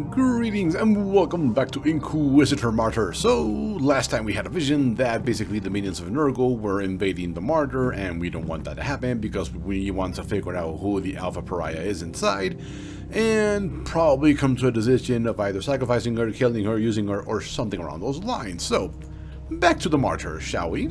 Greetings and welcome back to Inquisitor Martyr. So, last time we had a vision that basically the minions of Nurgle were invading the Martyr, and we don't want that to happen because we want to figure out who the Alpha Pariah is inside, and probably come to a decision of either sacrificing her, killing her, using her, or something around those lines. So, back to the Martyr, shall we?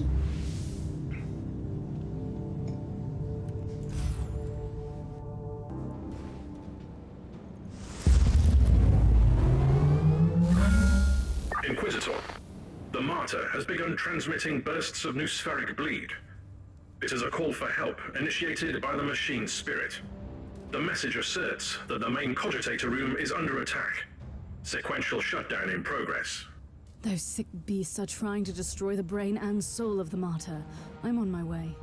Inquisitor, the Martyr has begun transmitting bursts of noospheric bleed. It is a call for help initiated by the machine spirit. The message asserts that the main cogitator room is under attack. Sequential shutdown in progress. Those sick beasts are trying to destroy the brain and soul of the Martyr. I'm on my way.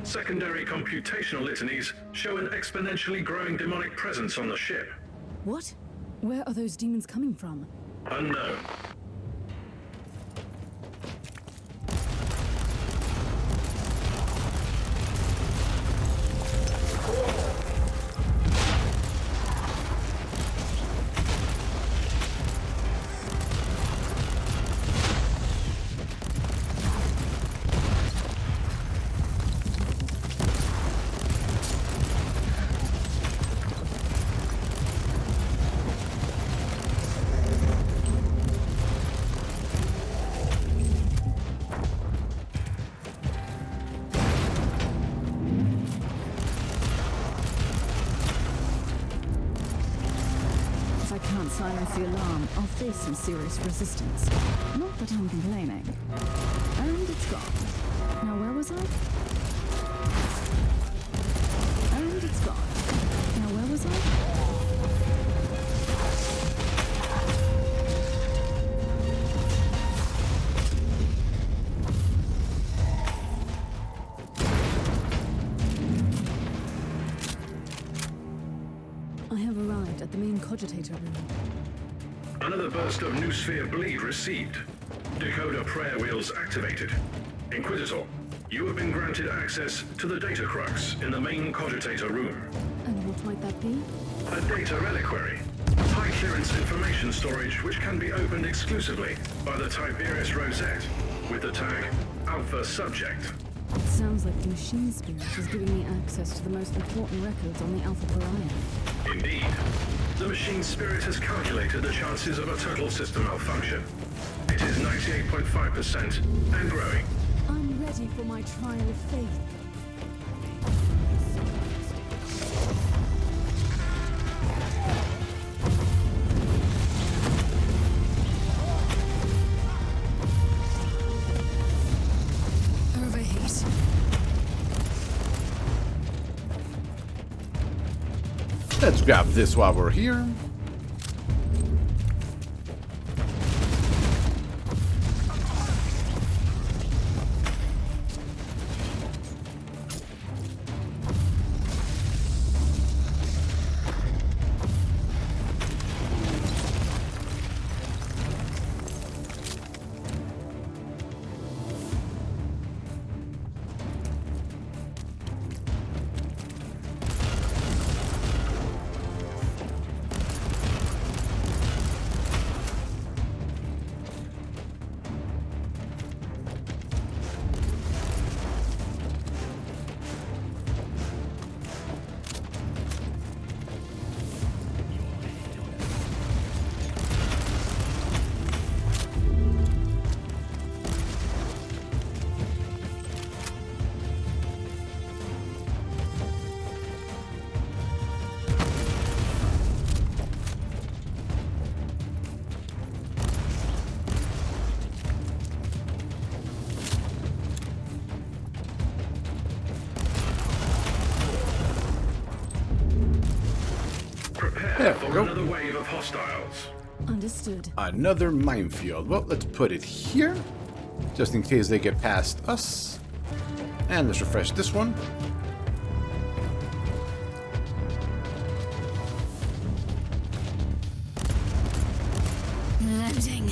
Secondary computational litanies show an exponentially growing demonic presence on the ship. What? Where are those demons coming from? Unknown. If I can't silence the alarm, I'll face some serious resistance. Not that I'm complaining. And it's gone. Now where was I? And it's gone. Now where was I? I have arrived at the main cogitator room. Another burst of noosphere bleed received. Decoder prayer wheels activated. Inquisitor, you have been granted access to the data crux in the main cogitator room. And what might that be? A data reliquary. High clearance information storage which can be opened exclusively by the Tiberius Rosette with the tag Alpha Subject. It sounds like the machine spirit is giving me access to the most important records on the Alpha Pariah. Indeed. The machine spirit has calculated the chances of a total system malfunction. It is 98.5% and growing. I'm ready for my trial of faith. Overheat. Let's grab this while we're here. There we for go. another wave of hostiles. Understood. Another minefield. Well, let's put it here, just in case they get past us. And let's refresh this one. Loading.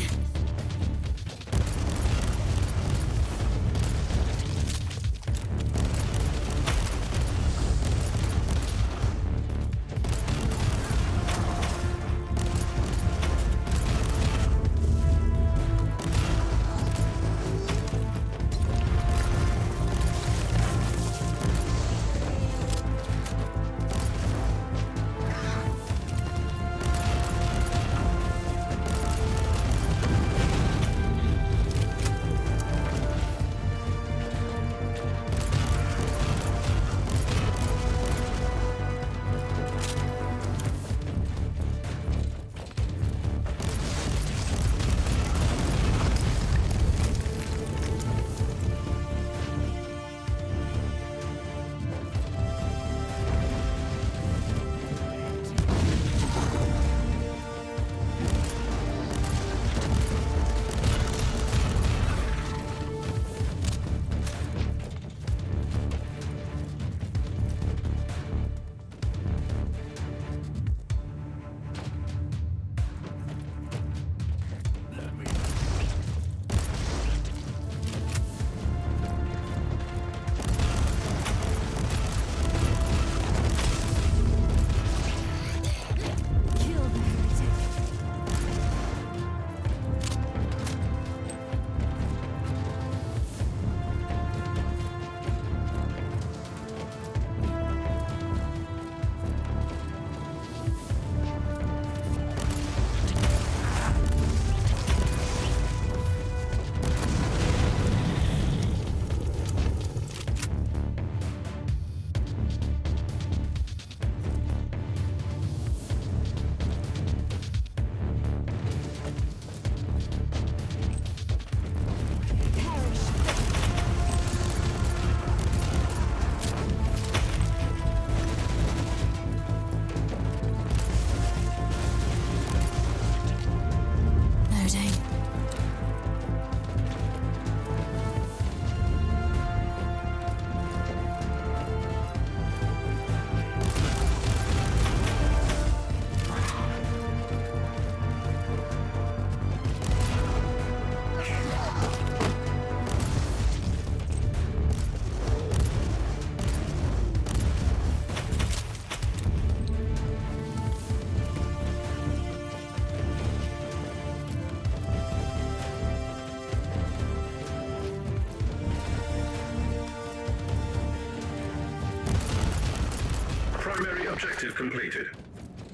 Primary objective completed.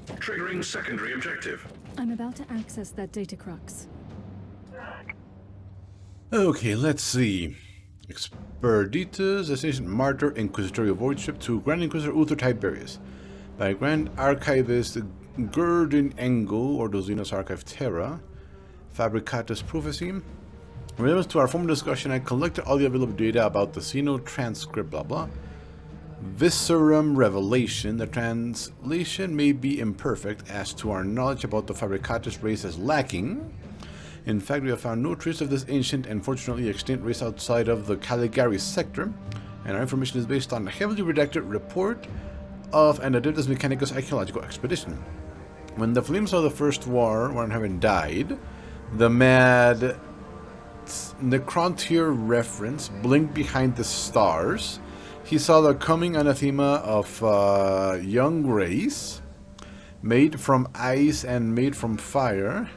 Triggering secondary objective. I'm about to access that data crux. Okay, let's see. Expeditus, Assassin Martyr, Inquisitorial Void Ship to Grand Inquisitor Uther Tiberius. By Grand Archivist Gurdon Engel, or Dosinos Archive Terra. Fabricatus Prophecy. In relevance to our former discussion, I collected all the available data about the Sino transcript, blah blah. Viscerum Revelation. The translation may be imperfect, as to our knowledge about the Fabricatus race is lacking. In fact, we have found no trace of this ancient and fortunately extinct race outside of the Caligari sector, and our information is based on a heavily redacted report of an Adeptus Mechanicus archaeological expedition. When the flames of the First War weren't having died, the mad Necrontyr reference blinked behind the stars. He saw the coming anathema of a young race, made from ice and made from fire.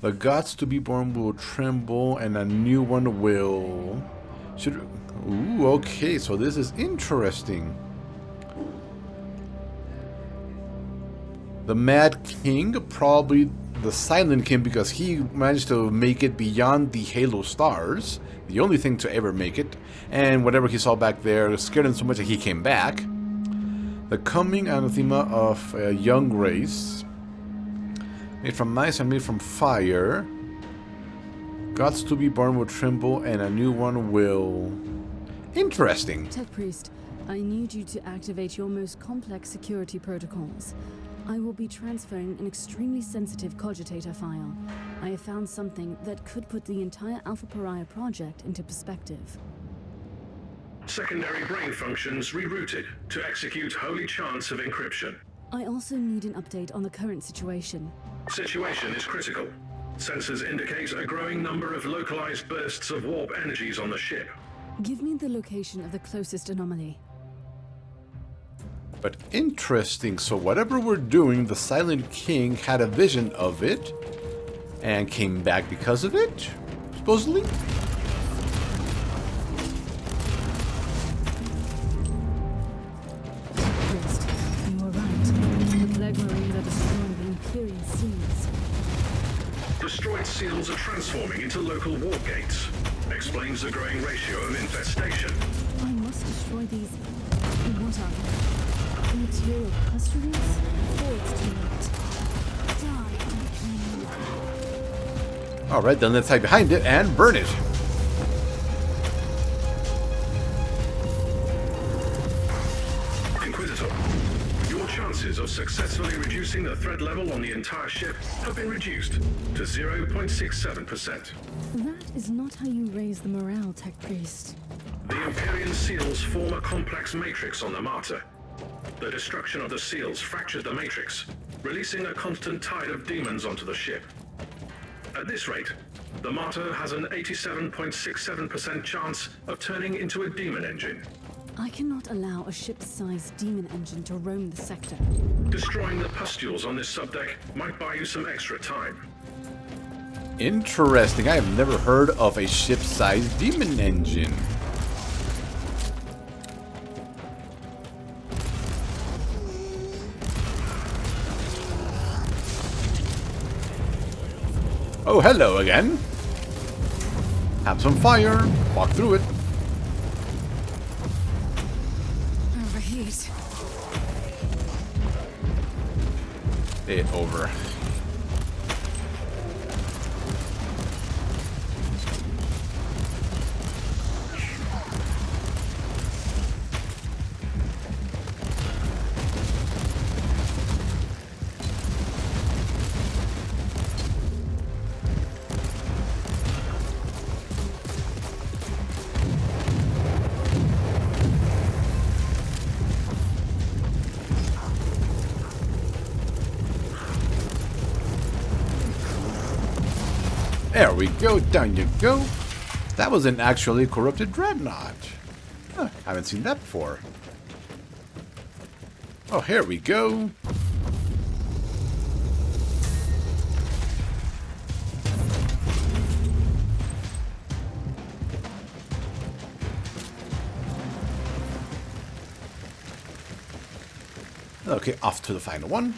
The gods to be born will tremble, and a new one will. Ooh, okay, so this is interesting. The Mad King, probably the Silent King, because he managed to make it beyond the Halo stars, the only thing to ever make it, and whatever he saw back there scared him so much that he came back. The coming anathema of a young race, made from ice and made from fire. Gods to be born will tremble, and a new one will. Interesting. Tech Priest, I need you to activate your most complex security protocols. I will be transferring an extremely sensitive cogitator file. I have found something that could put the entire Alpha Pariah project into perspective. Secondary brain functions rerouted to execute holy chants of encryption. I also need an update on the current situation. Situation is critical. Sensors indicate a growing number of localized bursts of warp energies on the ship. Give me the location of the closest anomaly. But interesting, so whatever we're doing, the Silent King had a vision of it and came back because of it, supposedly? You were right. The Plague Marines are destroying the Imperial seals. Destroyed seals are transforming into local warp gates. Explains the growing ratio of infestation. I must destroy these... what are they? Material pustules? Or it's too late. Die, Alright, then let's hide behind it and burn it. Inquisitor, your chances of successfully reducing the threat level on the entire ship have been reduced to 0.67%. That is not how you raise the morale, Tech Priest. The Imperial seals form a complex matrix on the Martyr. The destruction of the seals fractured the matrix, releasing a constant tide of demons onto the ship. At this rate, the Martyr has an 87.67% chance of turning into a demon engine. I cannot allow a ship-sized demon engine to roam the sector. Destroying the pustules on this subdeck might buy you some extra time. Interesting. I have never heard of a ship-sized demon engine. Oh, hello again. Have some fire. Walk through it. Overheat. It over. There we go, down you go. That was an actually corrupted dreadnought. Huh, haven't seen that before. Oh, here we go. Okay, off to the final one.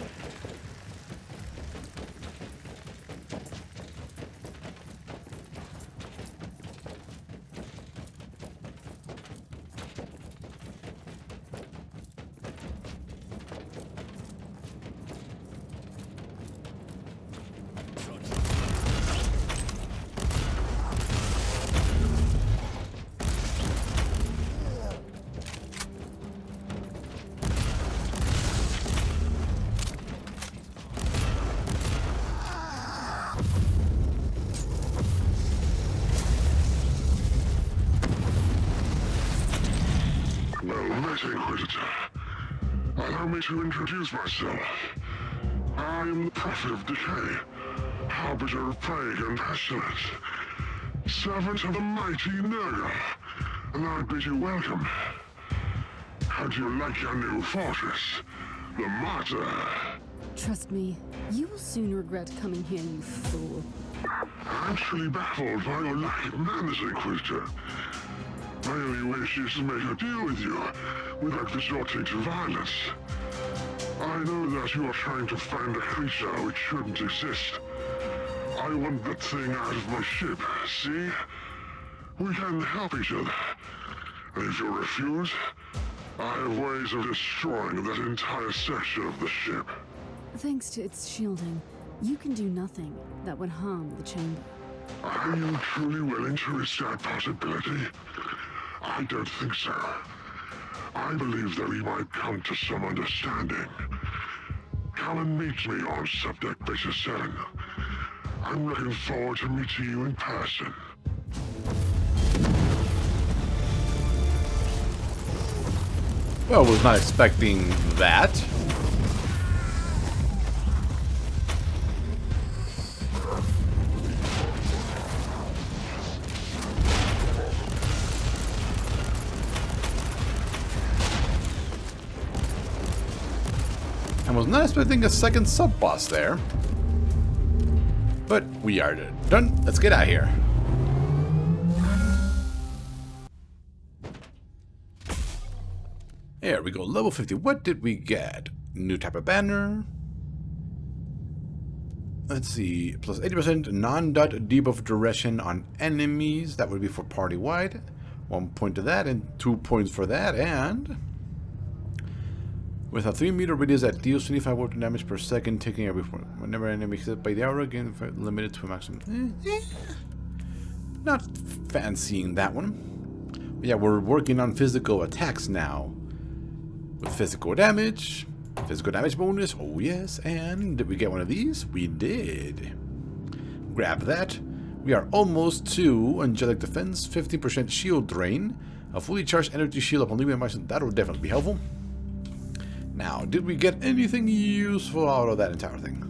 Inquisitor. Allow me to introduce myself. I am the Prophet of Decay, Harbinger of Plague and Pestilence, servant of the mighty Nurgle, and I bid you welcome. How do you like your new fortress, the Martyr? Trust me, you will soon regret coming here, you fool. I'm truly baffled by your lack of manners, Inquisitor. My only wish is to make a deal with you, without resorting to violence. I know that you are trying to find a creature which shouldn't exist. I want that thing out of my ship, see? We can help each other. And if you refuse, I have ways of destroying that entire section of the ship. Thanks to its shielding, you can do nothing that would harm the chamber. Are you truly willing to risk that possibility? I don't think so. I believe that we might come to some understanding. come and meet me on subdeck Beta 7. I'm looking forward to meeting you in person. Well, was not expecting that. I was not expecting a second sub-boss there. But we are done. Let's get out of here. There we go. Level 50. What did we get? New type of banner. Let's see. Plus 80% non-dot debuff duration on enemies. That would be for party-wide. 1 point to that and 2 points for that. And with a 3-meter radius that deals 25 water damage per second, taking every whenever an enemy is hit by the arrow, again limited to a maximum. Not fancying that one. But yeah, we're working on physical attacks now. With physical damage bonus, oh yes, and did we get one of these? We did. Grab that. We are almost to Angelic Defense, 15% shield drain, a fully charged energy shield upon leaving my. That will definitely be helpful. Now, did we get anything useful out of that entire thing?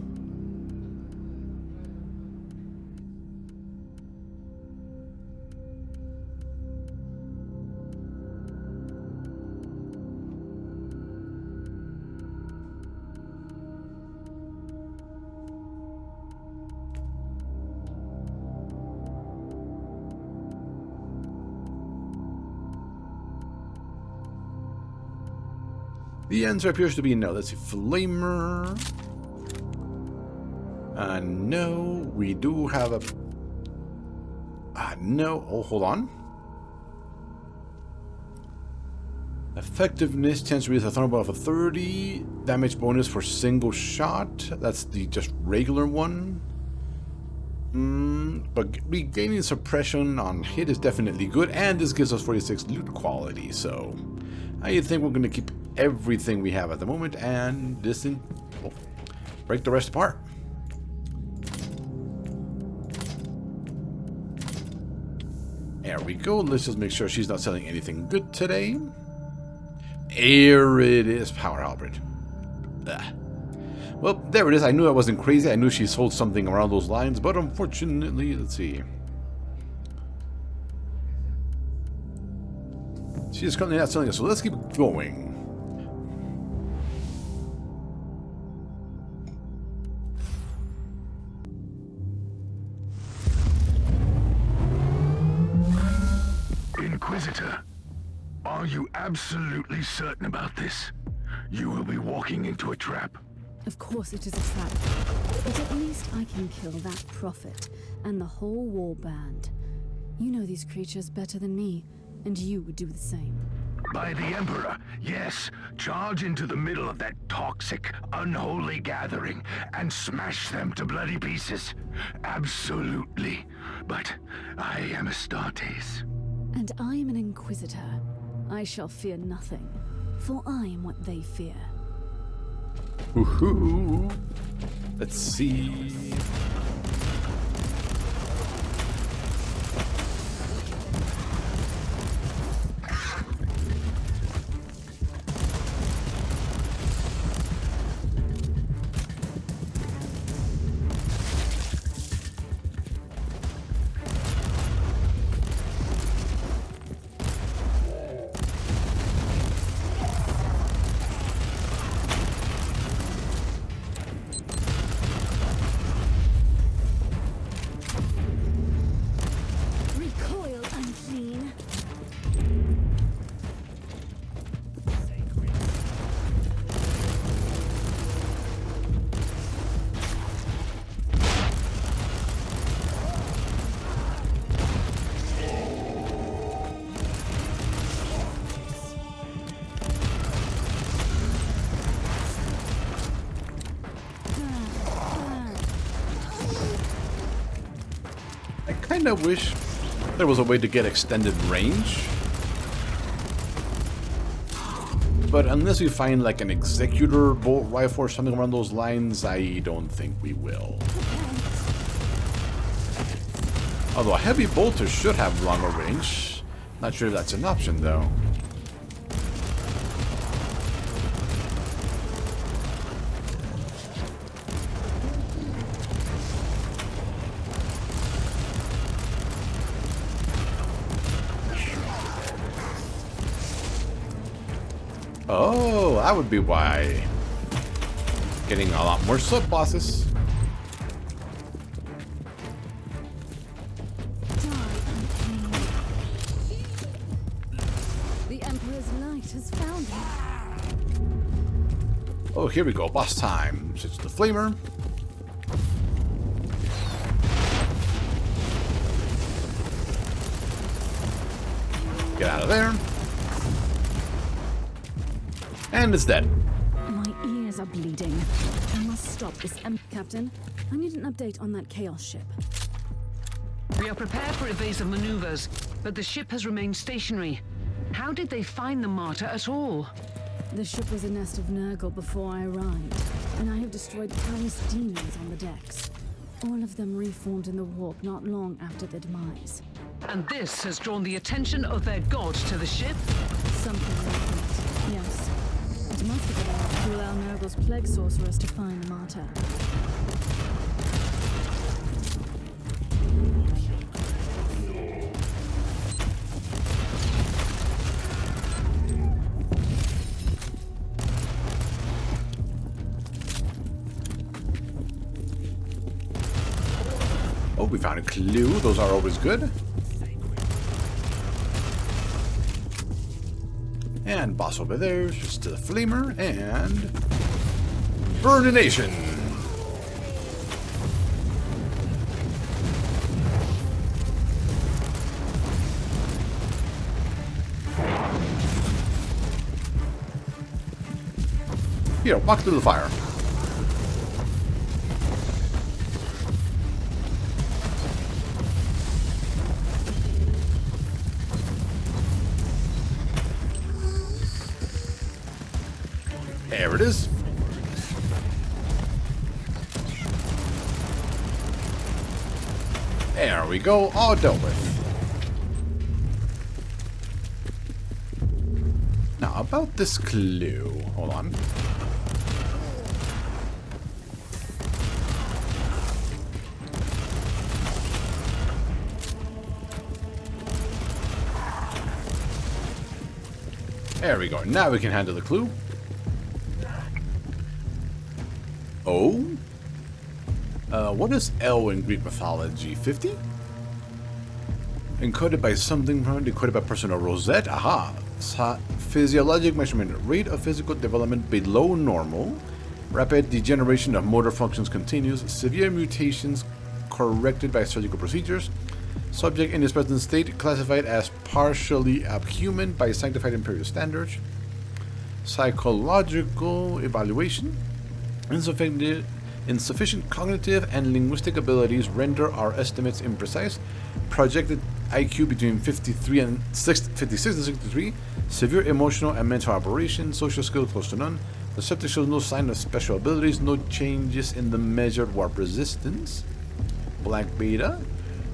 The answer appears to be no. Let's see. Flamer. No. We do have a... no. Oh, hold on. Effectiveness chance to release a thunderbolt of a 30. Damage bonus for single shot. That's the just regular one. But regaining suppression on hit is definitely good. And this gives us 46 loot quality. So I think we're going to keep everything we have at the moment, and this will break the rest apart. There we go. Let's just make sure she's not selling anything good today. Here it is, Power Halberd. Well, there it is. I knew I wasn't crazy. I knew she sold something around those lines, but unfortunately, let's see. She's currently not selling it, so let's keep going. Inquisitor, are you absolutely certain about this? You will be walking into a trap. Of course it is a trap. But at least I can kill that prophet and the whole war band. You know these creatures better than me, and you would do the same. By the Emperor, yes. Charge into the middle of that toxic, unholy gathering and smash them to bloody pieces. Absolutely. But I am Astartes. And I am an Inquisitor. I shall fear nothing, for I am what they fear. Woohoo! Let's see. I kind of wish there was a way to get extended range. but unless we find like an Executor bolt rifle or something around those lines, I don't think we will. Although a heavy bolter should have longer range. Not sure if that's an option though. Oh, that would be why. Getting a lot more sub-bosses. The Emperor's light has found him. Oh, here we go. Boss time. Switch to the Flamer. Get out of there. And it's dead. My ears are bleeding. I must stop this Captain, I need an update on that Chaos ship. We are prepared for evasive maneuvers, but the ship has remained stationary. How did they find the Martyr at all? The ship was a nest of Nurgle before I arrived, and I have destroyed countless demons on the decks. All of them reformed in the warp not long after the demise. And this has drawn the attention of their god to the ship? Something like that, yes. It must have been enough to allow Nurgle's plague sorcerers to find the Martyr. Oh, we found a clue. Those are always good. And boss over there, just to the Flamer, and Burn the Nation. Here, walk through the fire. There it is. There we go, all dealt with. Now, about this clue. Hold on. There we go. Now we can handle the clue. Oh? What is L in Greek mythology? 50? Encoded by something, decoded by personal Rosette. Aha! Physiologic measurement. Rate of physical development below normal. Rapid degeneration of motor functions continues. Severe mutations corrected by surgical procedures. Subject in his present state classified as partially abhuman by sanctified imperial standards. Psychological evaluation. Insufficient cognitive and linguistic abilities render our estimates imprecise. Projected IQ between 56 and 63. Severe emotional and mental aberration. Social skills close to none. The subject shows no sign of special abilities. No changes in the measured warp resistance. Black Beta.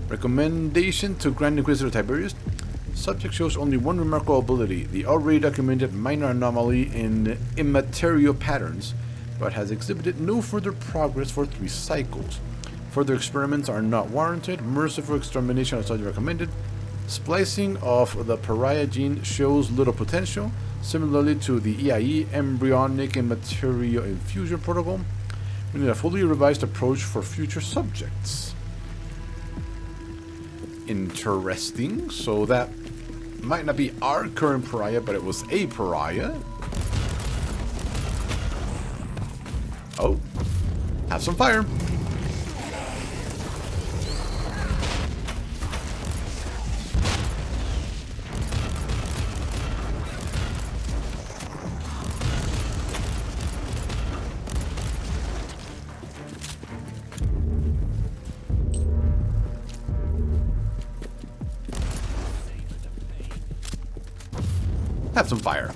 Recommendation to Grand Inquisitor Tiberius. Subject shows only one remarkable ability. The already documented minor anomaly in immaterial patterns, but has exhibited no further progress for 3 cycles. Further experiments are not warranted. Merciful extermination is recommended. Splicing of the pariah gene shows little potential, similarly to the EIE, embryonic and material infusion protocol. We need a fully revised approach for future subjects. Interesting. So that might not be our current pariah, but it was a pariah. Oh, have some fire. Have some fire.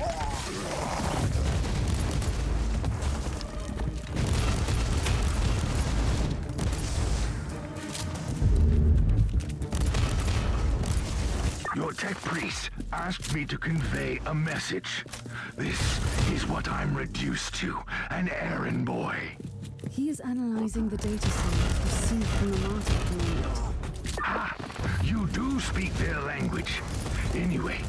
tech priest asked me to convey a message. This is what I'm reduced to, an errand boy. He is analyzing the data signals received from the Martyr at the moment. Ah, you do speak their language. Anyway,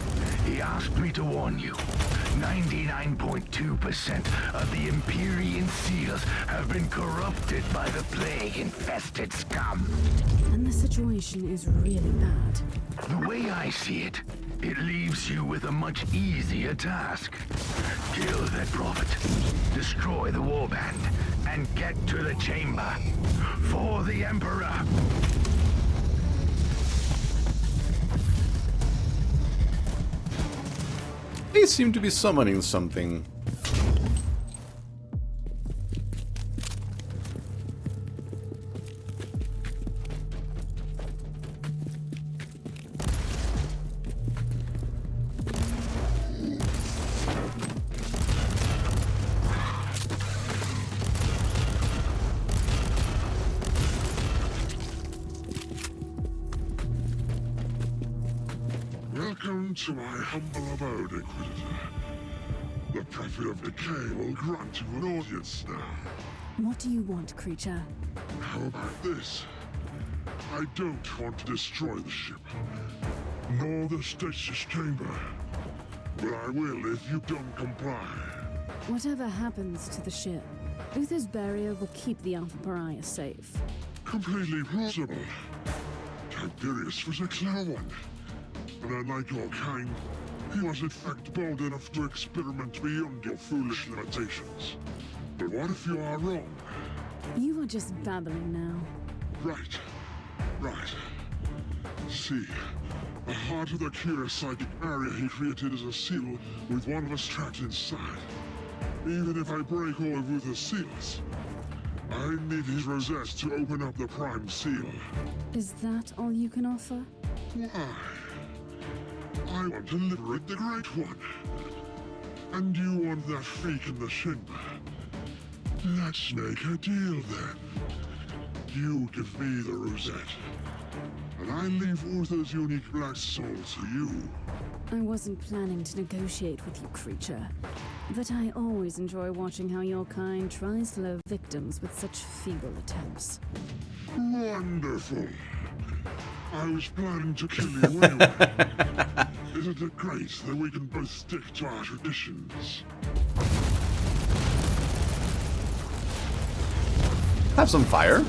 he asked me to warn you. 99.2% of the Empyrean seals have been corrupted by the plague-infested scum. And the situation is really bad. The way I see it, it leaves you with a much easier task. Kill that prophet, destroy the warband, and get to the chamber. For the Emperor! They seem to be summoning something. Welcome to my humble abode, Inquisitor. The Prophet of Decay will grant you an audience now. What do you want, creature? How about this? I don't want to destroy the ship, nor the stasis chamber. But I will if you don't comply. Whatever happens to the ship, Uther's barrier will keep the Alpha Pariah safe. Completely plausible. Tiberius was a clever one. And unlike your kind, he was in fact bold enough to experiment beyond your foolish limitations. But what if you are wrong? You are just babbling now. Right. See, the heart of the curious psychic area he created is a seal with one of us trapped inside. Even if I break all of Uther's seals, I need his rosette to open up the prime seal. Is that all you can offer? Why? I want to liberate the Great One. And you want that freak in the chamber. Let's make a deal then. You give me the rosette, and I leave Uther's unique black soul to you. I wasn't planning to negotiate with you, creature. But I always enjoy watching how your kind tries to lure victims with such feeble attempts. Wonderful. I was planning to kill you anyway. Isn't it great that we can both stick to our traditions? Have some fire.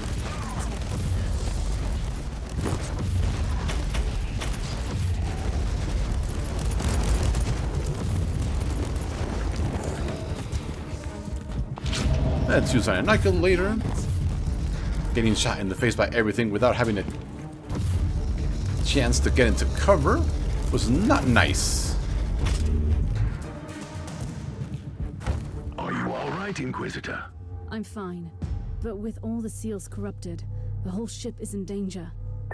Let's use an Annihilator. Getting shot in the face by everything without having a chance to get into cover was not nice. Are you all right, Inquisitor? I'm fine. But with all the seals corrupted, the whole ship is in danger.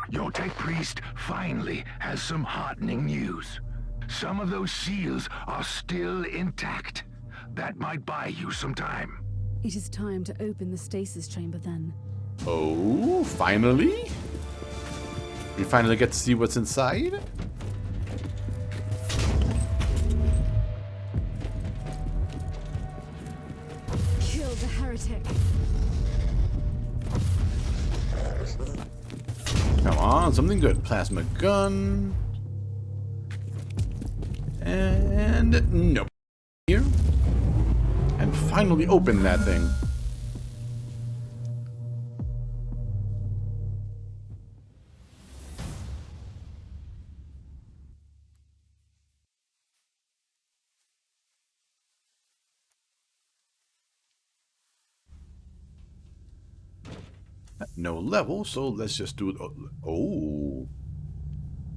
Your tech priest finally has some heartening news. Some of those seals are still intact. That might buy you some time. It is time to open the stasis chamber then. Oh, finally? We finally get to see what's inside? Kill the heretic! Come on, something good. Plasma gun. And nope. Here. And finally open that thing. No level, so let's just do it. Oh,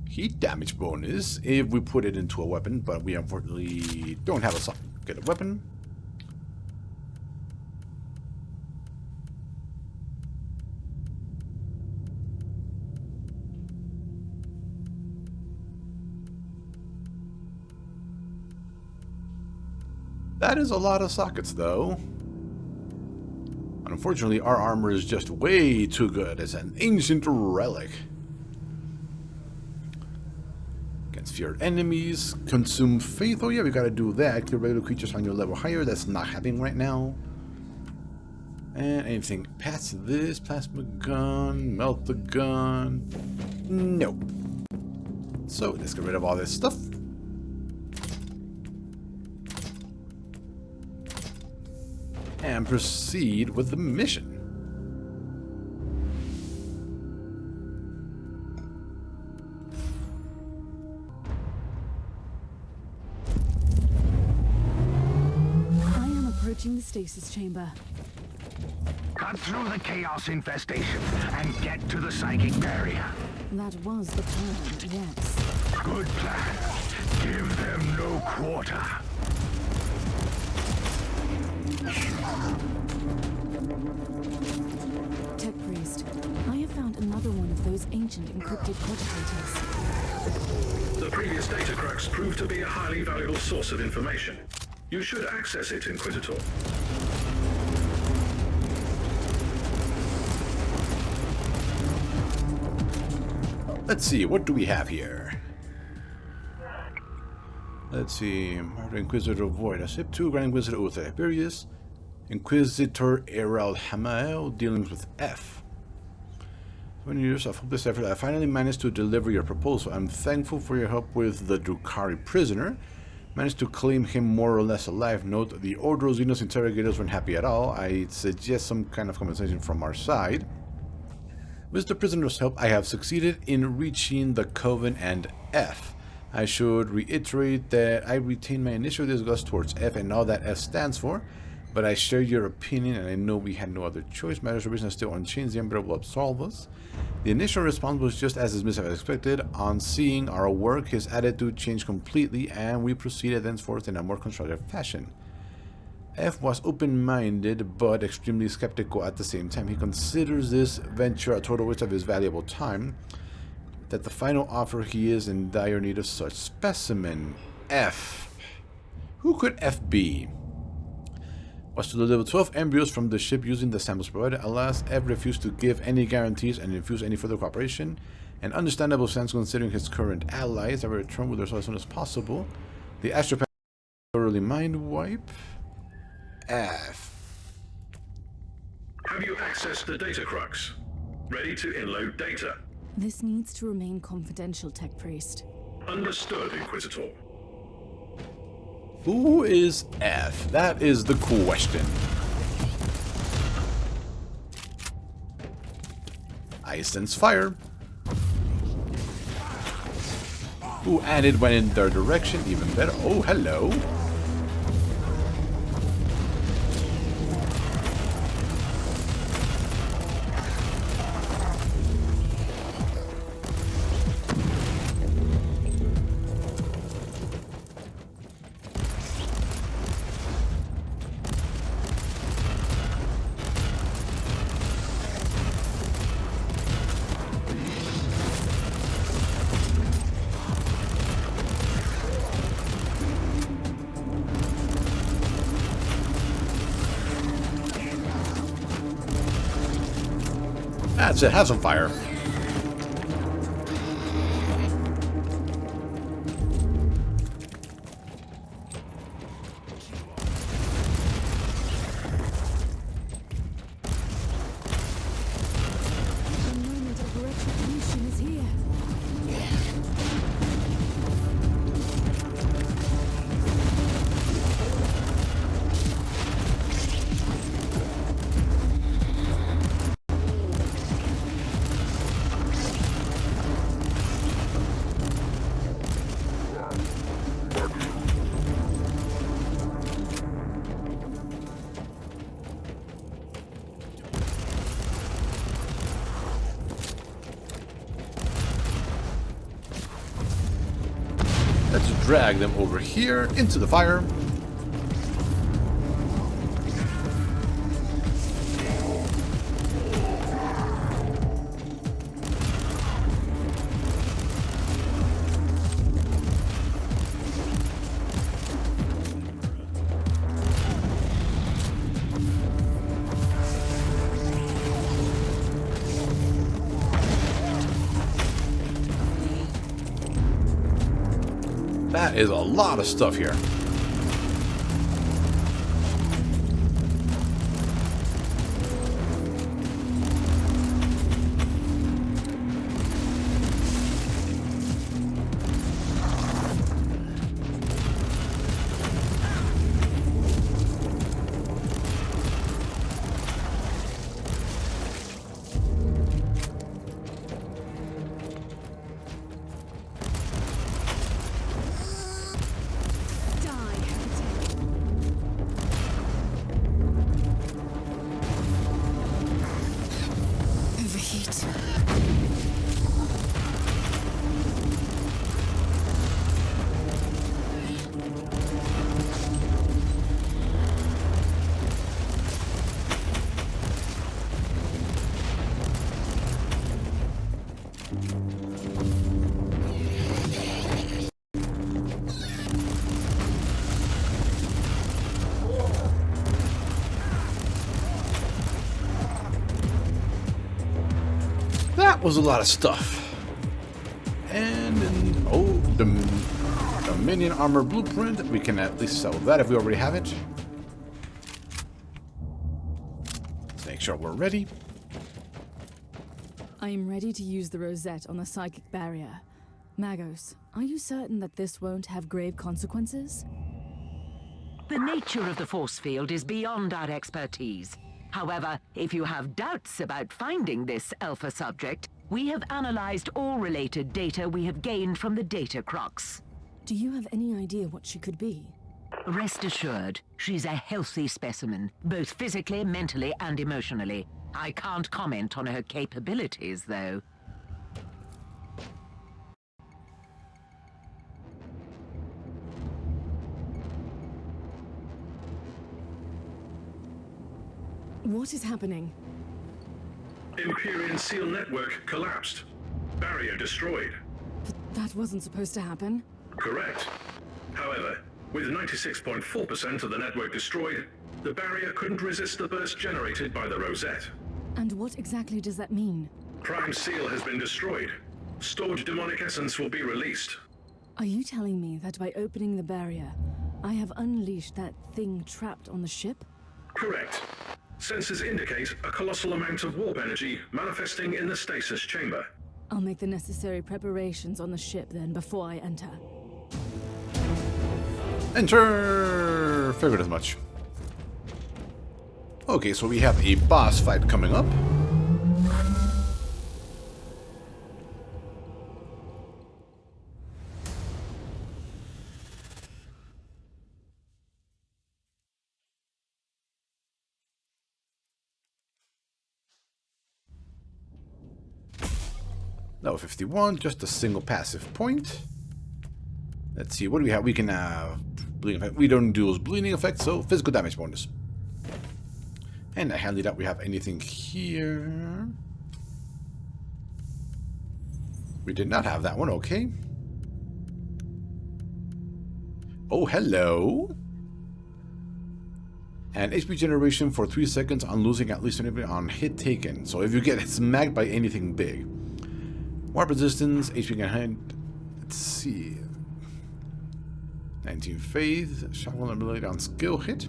heat damage bonus if we put it into a weapon, but we unfortunately don't have a get a weapon. That is a lot of sockets, though. Unfortunately, our armor is just way too good. It's an ancient relic. It's feared enemies. Consume faith. Oh yeah, we gotta do that. Kill regular creatures on your level higher. That's not happening right now. And anything past this? Plasma gun. Melt the gun. Nope. So let's get rid of all this stuff. And proceed with the mission. I am approaching the stasis chamber. Cut through the chaos infestation and get to the psychic barrier. That was the plan, yes. Good plan. Give them no quarter. Tech Priest, I have found another one of those ancient encrypted cogitators. The previous data crux proved to be a highly valuable source of information. You should access it, Inquisitor. Let's see, what do we have here? Let's see, Martyr, Inquisitor Void, Asip 2, Grand Inquisitor Uther Tiberius, Inquisitor Erald Hamael, dealings with F. 20 years of hopeless effort, I finally managed to deliver your proposal. I'm thankful for your help with the Drukhari prisoner. Managed to claim him more or less alive. Note, the Order of Xenos interrogators weren't happy at all. I suggest some kind of compensation from our side. With the prisoner's help, I have succeeded in reaching the Coven and F. I should reiterate that I retain my initial disgust towards F and all that F stands for, but I share your opinion and I know we had no other choice. Matters of reason are still unchanged. The Emperor will absolve us. The initial response was just as dismissive as expected. On seeing our work, his attitude changed completely and we proceeded thenceforth in a more constructive fashion. F was open-minded but extremely skeptical at the same time. He considers this venture a total waste of his valuable time. That the final offer, he is in dire need of such specimen. F. Who could F be? Was to deliver 12 embryos from the ship using the samples provided. Alas, F refused to give any guarantees and refused any further cooperation. An understandable sense considering his current allies. I will return with us as soon as possible. The astropath thoroughly mind wipe. F. Have you accessed the data crux? Ready to inload data? This needs to remain confidential, Tech Priest. Understood, Inquisitor. Who is F? That is the question. I sense fire. Ooh, and it went in their direction, even better. Oh, hello. That's it, have some fire. The moment of retribution is here. Let's drag them over here into the fire. That is a lot of stuff here. That was a lot of stuff. And then, oh, the minion armor blueprint. We can at least sell that if we already have it. Let's make sure we're ready. I am ready to use the rosette on the psychic barrier. Magos, are you certain that this won't have grave consequences? The nature of the force field is beyond our expertise. However, if you have doubts about finding this alpha subject, we have analyzed all related data we have gained from the data crocs. Do you have any idea what she could be? Rest assured, she's a healthy specimen, both physically, mentally, and emotionally. I can't comment on her capabilities, though. What is happening? Empyrean seal network collapsed. Barrier destroyed. But that wasn't supposed to happen. Correct. However, with 96.4% of the network destroyed, the barrier couldn't resist the burst generated by the rosette. And what exactly does that mean? Prime seal has been destroyed. Stored demonic essence will be released. Are you telling me that by opening the barrier, I have unleashed that thing trapped on the ship? Correct. Sensors indicate a colossal amount of warp energy manifesting in the stasis chamber. I'll make the necessary preparations on the ship then before I enter. Enter! Figured as much. Okay, so we have a boss fight coming up. Level 51, just a single passive point. Let's see, what do we have? We can have bleeding effect. We don't do those bleeding effects, so physical damage bonus. And I highly doubt we have anything here. We did not have that one, okay. Oh, hello. And HP generation for 3 seconds on losing at least anybody on hit taken. So if you get smacked by anything big. Warp resistance, HP can. Let's see. 19 faith, shock vulnerability on skill hit.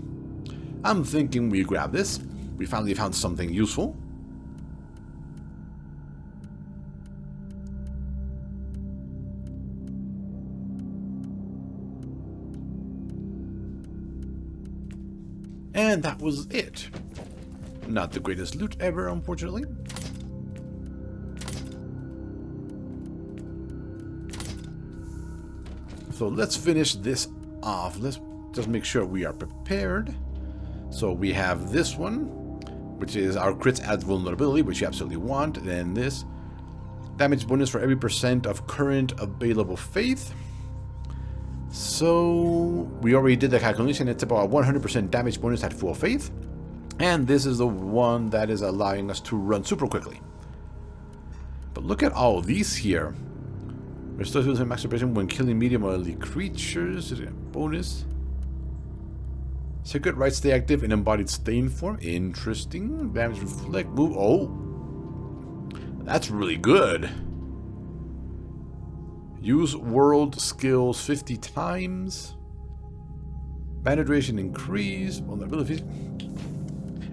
I'm thinking we grab this. We finally found something useful. And that was it. Not the greatest loot ever, unfortunately. So let's finish this off. Let's just make sure we are prepared. So we have this one, which is our crits adds vulnerability, which you absolutely want. Then this damage bonus for every % of current available faith. So we already did the calculation. It's about 100% damage bonus at full faith. And this is the one that is allowing us to run super quickly. But look at all these here. Restores using masturbation when killing medium or elite creatures. Bonus. Secret right stay active in embodied stain form. Interesting. Damage reflect move. Oh. That's really good. Use world skills 50 times. Mana duration increase. Vulnerability.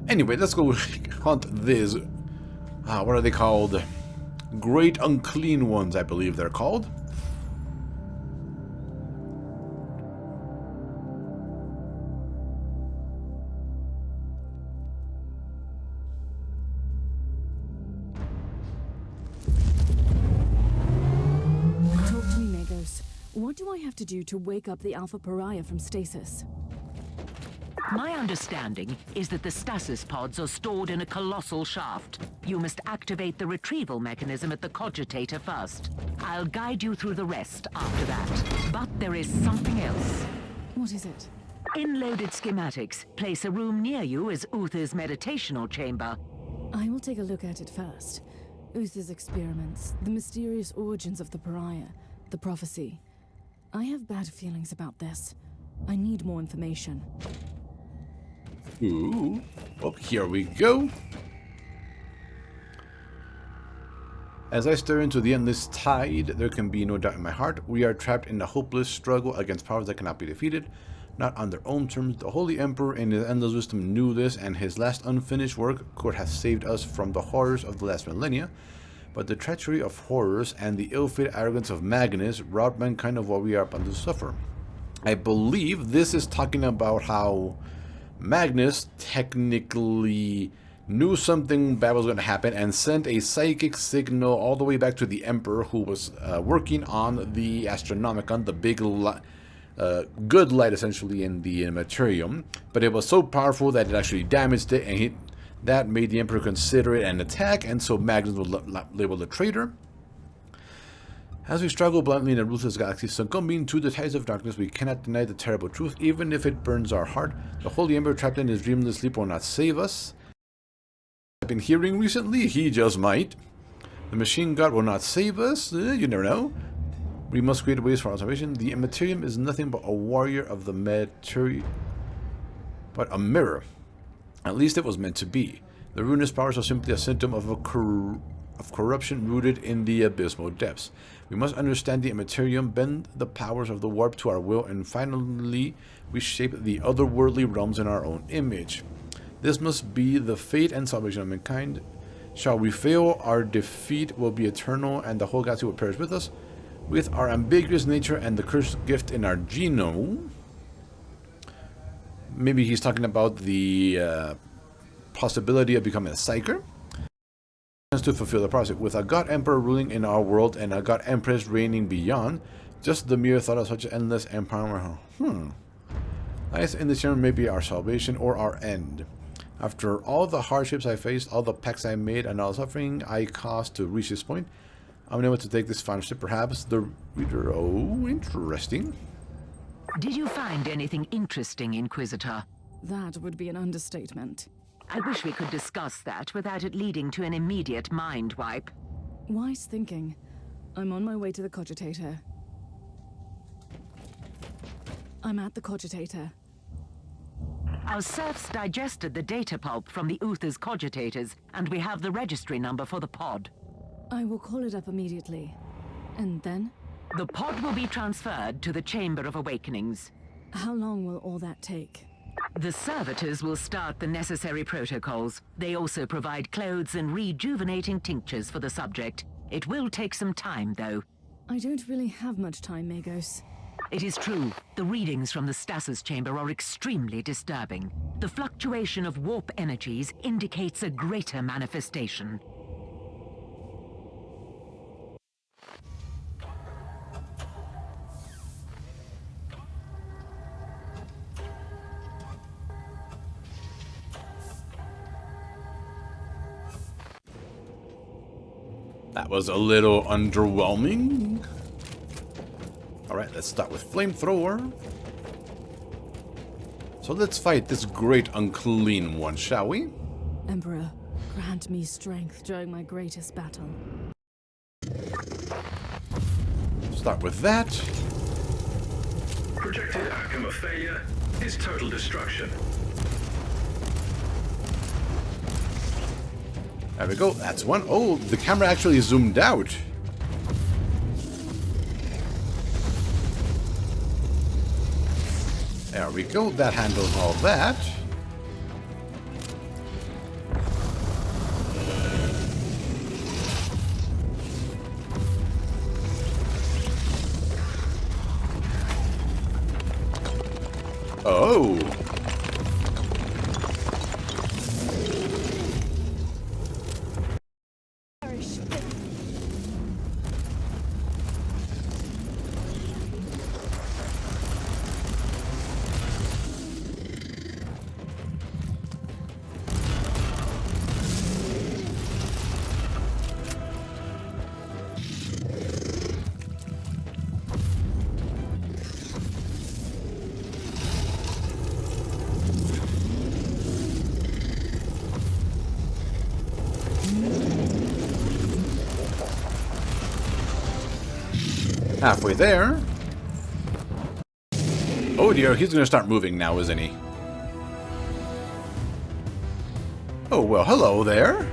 Anyway, let's go hunt this. What are they called? Great Unclean Ones, I believe they're called. What do I have to do to wake up the Alpha Pariah from stasis? My understanding is that the stasis pods are stored in a colossal shaft. You must activate the retrieval mechanism at the cogitator first. I'll guide you through the rest after that. But there is something else. What is it? In loaded schematics, place a room near you as Uther's meditational chamber. I will take a look at it first. Uther's experiments, the mysterious origins of the Pariah, the prophecy. I have bad feelings about this. I need more information. Ooh. Well, here we go. As I stare into the endless tide, there can be no doubt in my heart. We are trapped in a hopeless struggle against powers that cannot be defeated. Not on their own terms. The Holy Emperor in his endless wisdom knew this, and his last unfinished work could have saved us from the horrors of the last millennia. But the treachery of Horus and the ill-fated arrogance of Magnus robbed mankind of what we are about to suffer. I believe this is talking about how Magnus technically knew something bad was going to happen and sent a psychic signal all the way back to the Emperor, who was working on the Astronomicon, the big good light essentially in the Materium. But it was so powerful that it actually damaged it, and that made the Emperor consider it an attack, and so Magnus was labeled a traitor. As we struggle bluntly in a ruthless galaxy, succumbing to the tides of darkness, we cannot deny the terrible truth, even if it burns our heart. The Holy Emperor, trapped in his dreamless sleep, will not save us. I've been hearing recently, he just might. The Machine God will not save us, you never know. We must create ways for our salvation. The Materium is nothing but a warrior of the Materium, but a mirror. At least it was meant to be. The ruinous powers are simply a symptom of corruption rooted in the abysmal depths. We must understand the Immaterium, bend the powers of the warp to our will, and finally reshape the otherworldly realms in our own image. This must be the fate and salvation of mankind. Shall we fail, our defeat will be eternal, and the whole galaxy will perish with us. With our ambiguous nature and the cursed gift in our genome. Maybe he's talking about the possibility of becoming a psyker. To fulfill the prophecy. With a God Emperor ruling in our world and a God Empress reigning beyond, just the mere thought of such endless empire. Life in this journey may be our salvation or our end. After all the hardships I faced, all the pacts I made, and all the suffering I caused to reach this point, I'm able to take this final step. Perhaps the reader. Oh, interesting. Did you find anything interesting, Inquisitor? That would be an understatement. I wish we could discuss that without it leading to an immediate mind wipe. Wise thinking. I'm on my way to the cogitator. I'm at the cogitator. Our serfs digested the data pulp from the Uther's cogitators, and we have the registry number for the pod. I will call it up immediately. And then? The pod will be transferred to the Chamber of Awakenings. How long will all that take? The servitors will start the necessary protocols. They also provide clothes and rejuvenating tinctures for the subject. It will take some time, though. I don't really have much time, Magos. It is true. The readings from the stasis chamber are extremely disturbing. The fluctuation of warp energies indicates a greater manifestation. That was a little underwhelming. Alright, let's start with Flamethrower. So let's fight this great unclean one, shall we? Emperor, grant me strength during my greatest battle. Start with that. Projected outcome of failure is total destruction. There we go, that's one. Oh, the camera actually zoomed out. There we go. That handles all that. Oh. Halfway there. Oh dear, he's gonna start moving now, isn't he? Oh, well, hello there.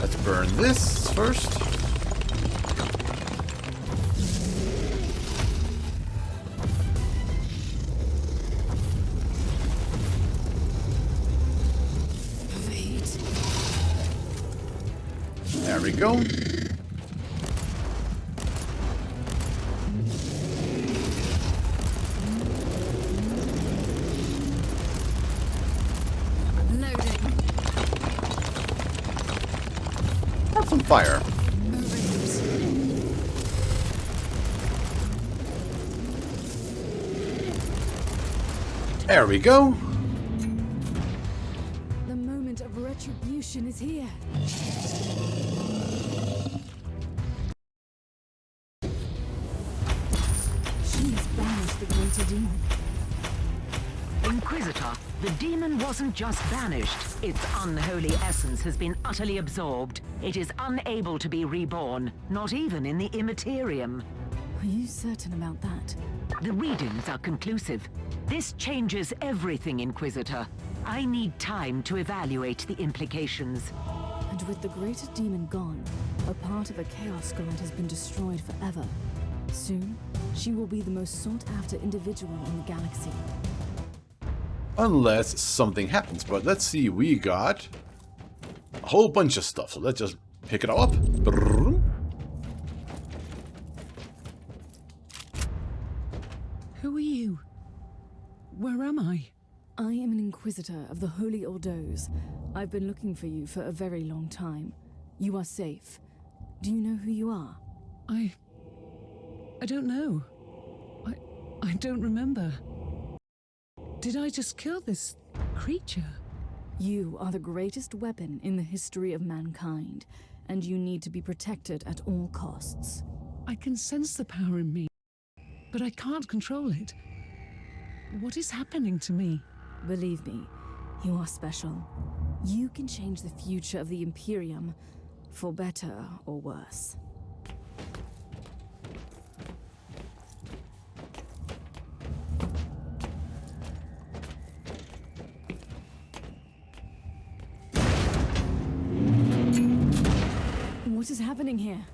Let's burn this first. There we go. Loading. Have some fire. There we go. The moment of retribution is here. She has banished the greater demon. Inquisitor, the demon wasn't just banished. Its unholy essence has been utterly absorbed. It is unable to be reborn, not even in the Immaterium. Are you certain about that? The readings are conclusive. This changes everything, Inquisitor. I need time to evaluate the implications. And with the greater demon gone, a part of a Chaos God has been destroyed forever. Soon, she will be the most sought-after individual in the galaxy. Unless something happens. But let's see, we got a whole bunch of stuff. So let's just pick it all up. Brrrr. Who are you? Where am I? I am an Inquisitor of the Holy Ordos. I've been looking for you for a very long time. You are safe. Do you know who you are? I don't know. I don't remember. Did I just kill this creature? You are the greatest weapon in the history of mankind, and you need to be protected at all costs. I can sense the power in me, but I can't control it. What is happening to me? Believe me, you are special. You can change the future of the Imperium, for better or worse. What is happening here?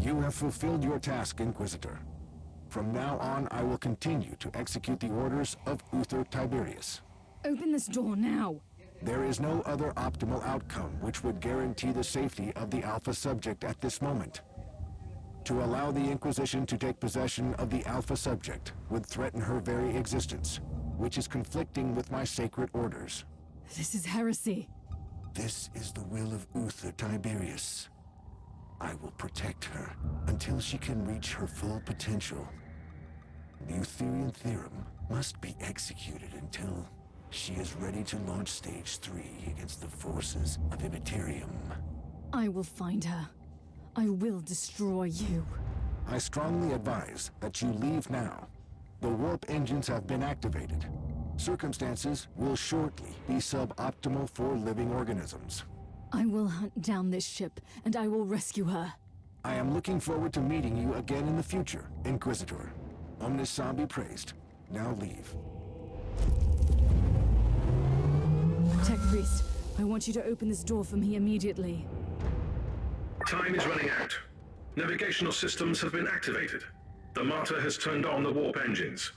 You have fulfilled your task, Inquisitor. From now on, I will continue to execute the orders of Uther Tiberius. Open this door now! There is no other optimal outcome which would guarantee the safety of the Alpha subject at this moment. To allow the Inquisition to take possession of the Alpha subject would threaten her very existence, which is conflicting with my sacred orders. This is heresy. This is the will of Uther Tiberius. I will protect her until she can reach her full potential. The Utherian theorem must be executed until she is ready to launch Stage 3 against the forces of Immaterium. I will find her. I will destroy you. I strongly advise that you leave now. The warp engines have been activated. Circumstances will shortly be suboptimal for living organisms. I will hunt down this ship, and I will rescue her. I am looking forward to meeting you again in the future, Inquisitor. Omnisan be praised. Now leave. Tech Priest, I want you to open this door for me immediately. Time is running out. Navigational systems have been activated. The Martyr has turned on the warp engines.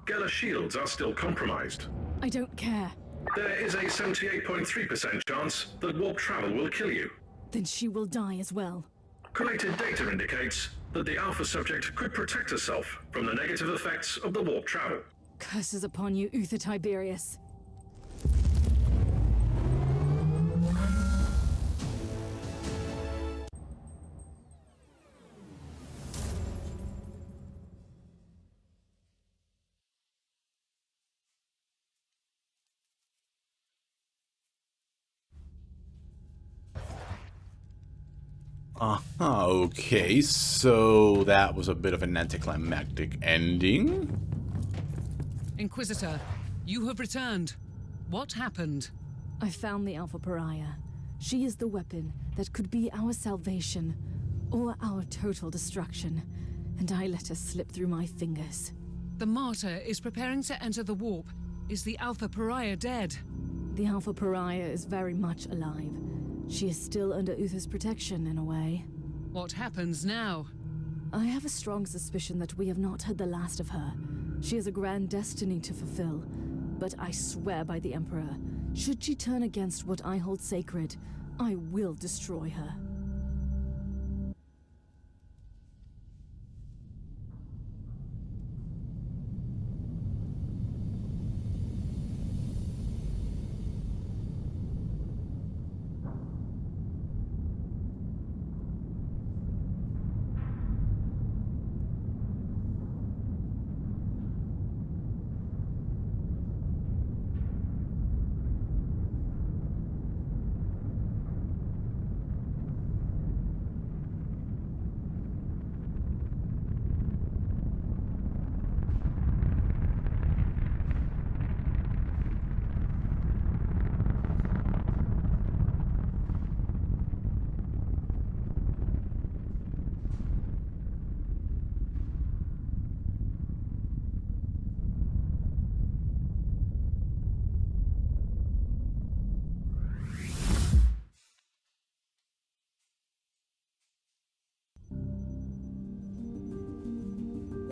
Geller shields are still compromised. I don't care. There is a 78.3% chance that warp travel will kill you. Then she will die as well. Collated data indicates that the Alpha subject could protect herself from the negative effects of the warp travel. Curses upon you, Uther Tiberius. Okay, so that was a bit of an anticlimactic ending. Inquisitor, you have returned. What happened? I found the Alpha Pariah. She is the weapon that could be our salvation, or our total destruction, and I let her slip through my fingers. The Martyr is preparing to enter the warp. Is the Alpha Pariah dead? The Alpha Pariah is very much alive. She is still under Uther's protection, in a way. What happens now? I have a strong suspicion that we have not heard the last of her. She has a grand destiny to fulfill. But I swear by the Emperor, should she turn against what I hold sacred, I will destroy her.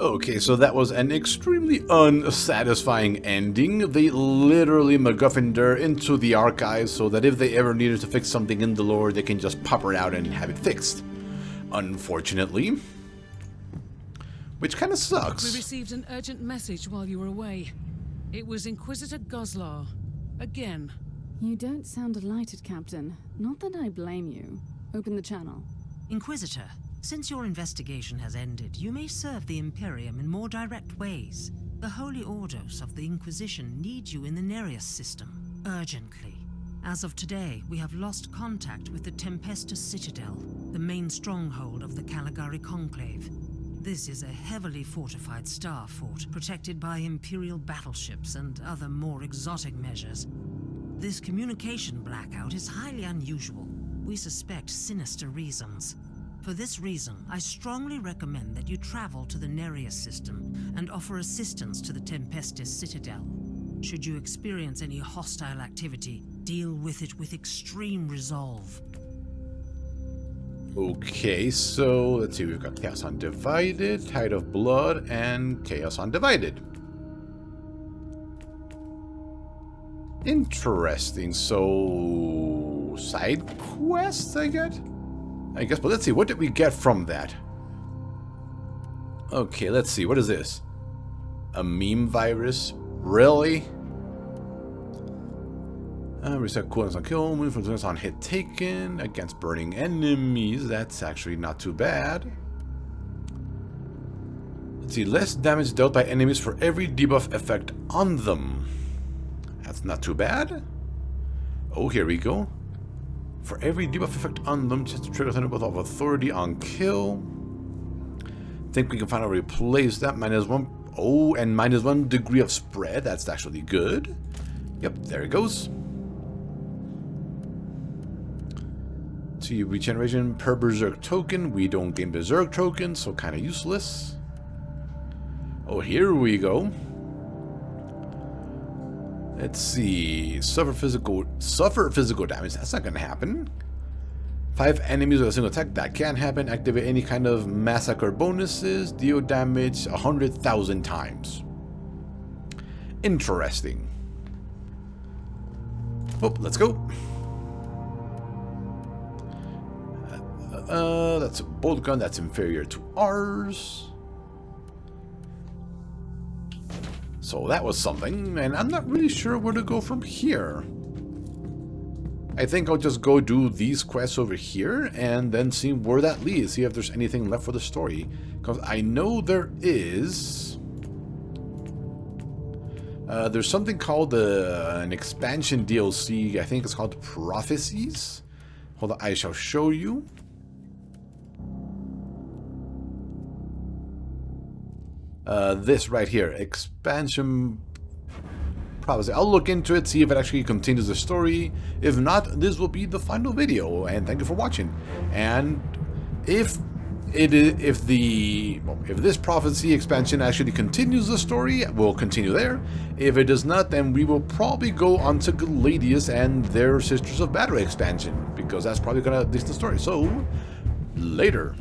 Okay, so that was an extremely unsatisfying ending. They literally MacGuffined her into the archives so that if they ever needed to fix something in the lore, they can just pop her out and have it fixed. Unfortunately. Which kind of sucks. We received an urgent message while you were away. It was Inquisitor Goslar. Again. You don't sound delighted, Captain. Not that I blame you. Open the channel. Inquisitor, since your investigation has ended, you may serve the Imperium in more direct ways. The Holy Orders of the Inquisition need you in the Nereus system, urgently. As of today, we have lost contact with the Tempestus Citadel, the main stronghold of the Caligari Conclave. This is a heavily fortified star fort, protected by Imperial battleships and other more exotic measures. This communication blackout is highly unusual. We suspect sinister reasons. For this reason, I strongly recommend that you travel to the Nereus system and offer assistance to the Tempestus Citadel. Should you experience any hostile activity, deal with it with extreme resolve. Okay, so let's see, we've got Chaos Undivided, Tide of Blood, and Chaos Undivided. Interesting, so side quests I guess, but let's see, what did we get from that? Okay, let's see, what is this? A meme virus? Really? Reset coolness on kill, move from on hit taken against burning enemies. That's actually not too bad. Let's see, less damage dealt by enemies for every debuff effect on them. That's not too bad. Oh, here we go. For every debuff effect on them, just to trigger Thunderbolt of Authority on kill. Think we can finally replace that. -1. Oh, and -1 degree of spread. That's actually good. Yep, there it goes. See, regeneration per Berserk token. We don't gain Berserk tokens, so kind of useless. Oh, here we go. Let's see. Suffer physical damage. That's not gonna happen. 5 enemies with a single attack. That can't happen. Activate any kind of massacre bonuses. Deal damage 100,000 times. Interesting. Oh, let's go. That's a bolt gun. That's inferior to ours. So that was something, and I'm not really sure where to go from here. I think I'll just go do these quests over here and then see where that leads. See if there's anything left for the story. Because I know there is. There's something called an expansion DLC. I think it's called Prophecies. Hold on, I shall show you. This right here, expansion prophecy. I'll look into it, see if it actually continues the story. If not, this will be the final video. And thank you for watching. And if this prophecy expansion actually continues the story, we'll continue there. If it does not, then we will probably go on to Gladius and their Sisters of Battle expansion, because that's probably gonna lead the story. So later.